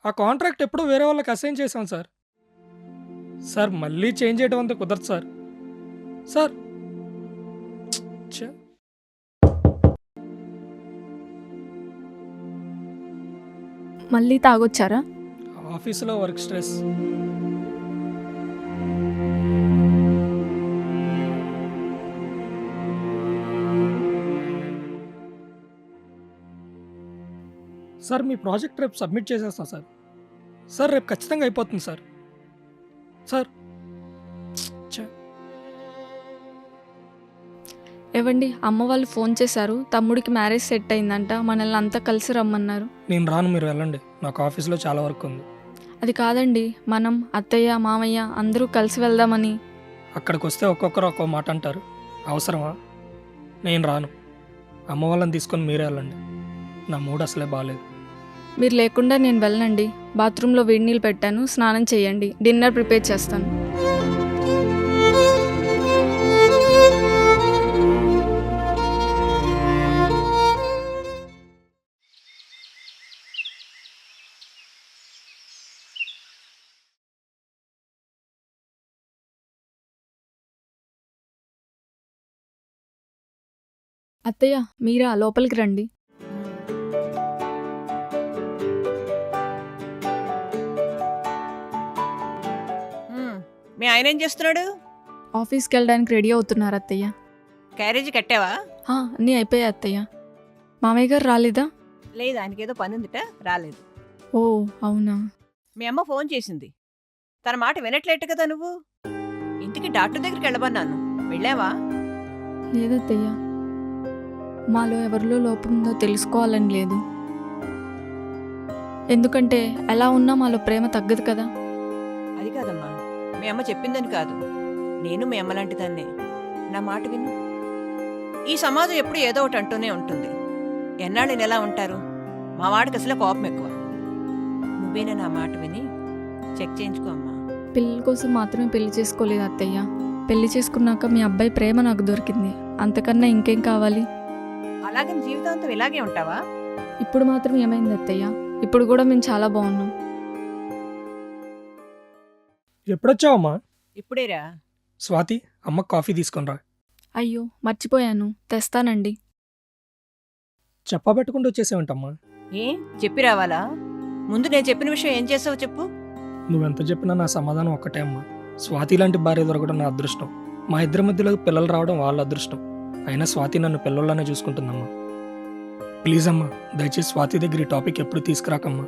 ఆ కాంట్రాక్ట్ ఎప్పుడో వేరే వాళ్ళకి అసైన్ చేశాం సార్. సార్ మళ్ళీ చేంజ్ చేయడం అంతా కుదరదు సార్. సార్ ఛ! మళ్ళీ తాగొచ్చారా? ఆఫీసులో వర్క్ స్ట్రెస్. సార్ మీ ప్రాజెక్ట్ రేపు సబ్మిట్ చేసేస్తాం సార్. సార్ రేపు ఖచ్చితంగా అయిపోతుంది సార్. సార్ ఛ! ఏవండి, అమ్మ వాళ్ళు ఫోన్ చేశారు. తమ్ముడికి మ్యారేజ్ సెట్ అయిందంట. మనల్ని అంతా కలిసి రమ్మన్నారు. నేను రాను, మీరు వెళ్ళండి. నాకు ఆఫీస్లో చాలా వర్క్ ఉంది. అది కాదండి, మనం అత్తయ్య మామయ్య అందరూ కలిసి వెళ్దామని. అక్కడికి వస్తే ఒక్కొక్కరు ఒక్కో మాట అంటారు. అవసరమా? నేను రాను. అమ్మ వాళ్ళని తీసుకొని మీరే వెళ్ళండి. నా మూడ్ అసలే బాగాలేదు. మీరు లేకుండా నేను వెళ్ళనండి. బాత్రూంలో వేడి నీళ్ళు పెట్టాను, స్నానం చేయండి. డిన్నర్ ప్రిపేర్ చేస్తాను. అత్తయ్య, మీరా? లోపలికి రండి. మీ ఆయన ఏం చేస్తున్నాడు? ఆఫీస్కి వెళ్ళడానికి రెడీ అవుతున్నారు అత్తయ్య. క్యారేజీ కట్టావా? అన్నీ అయిపోయాయి అత్తయ్య. మామయ్య గారు రాలేదా? లేదు, ఆయనకి ఏదో పని ఉందిట, రాలేదు. ఓ అవునా. మీ అమ్మ ఫోన్ చేసింది. తన మాట వినట్లేట కదా నువ్వు. ఇంటికి డాక్టర్ దగ్గరికి వెళ్ళమన్నాను, వెళ్ళావా? లేదత్తయ్య, మాలో ఎవరిలో లోపం ఉందో తెలుసుకోవాలని లేదు. ఎందుకంటే ఎలా ఉన్నా మాలో ప్రేమ తగ్గదు కదా. అది కాదమ్మా, మీ అమ్మ చెప్పిందని కాదు. నేను మీ అమ్మ లాంటి దాన్నే. నా మాట విను. ఈ సమాజం ఎప్పుడు ఏదో ఒకటి అంటూనే ఉంటుంది. ఎన్నాళ్ళు ఎలా ఉంటారు? మా వాడికి అసలే కోపం ఎక్కువ. నువ్వేనా నా మాట విని చెక్ చేయించుకో అమ్మా. పిల్లల కోసం మాత్రమే పెళ్లి చేసుకోలేదు అత్తయ్య. పెళ్లి చేసుకున్నాక మీ అబ్బాయి ప్రేమ నాకు దొరికింది. అంతకన్నా ఇంకేం కావాలి? అలాగే జీవితాంతం ఇలాగే ఉంటావా? ఇప్పుడు మాత్రం ఏమైంది అత్తయ్య? ఇప్పుడు కూడా మేము చాలా బాగున్నాం. ఎప్పుడొచ్చావమ్మా? ఇప్పుడేరా. స్వాతి, అమ్మకు కాఫీ తీసుకొని రా. అయ్యో మర్చిపోయాను, తెస్తానండి. చెప్పబెట్టకుండా వచ్చేసేవంటమ్మా. ఏ చెప్పి రావాలా? ముందు నేను చెప్పిన విషయం ఏం చేసావో చెప్పు. నువ్వెంత చెప్పినా నా సమాధానం ఒక్కటే అమ్మా. స్వాతి లాంటి భార్య దొరకడం నా అదృష్టం. మా ఇద్దరి మధ్యలో పిల్లలు రావడం వాళ్ళ అదృష్టం. అయినా స్వాతి నన్ను పిల్లల్లానే చూసుకుంటుందమ్మా. ప్లీజ్ అమ్మా, దయచేసి స్వాతి దగ్గర ఈ టాపిక్ ఎప్పుడు తీసుకురాకమ్మా.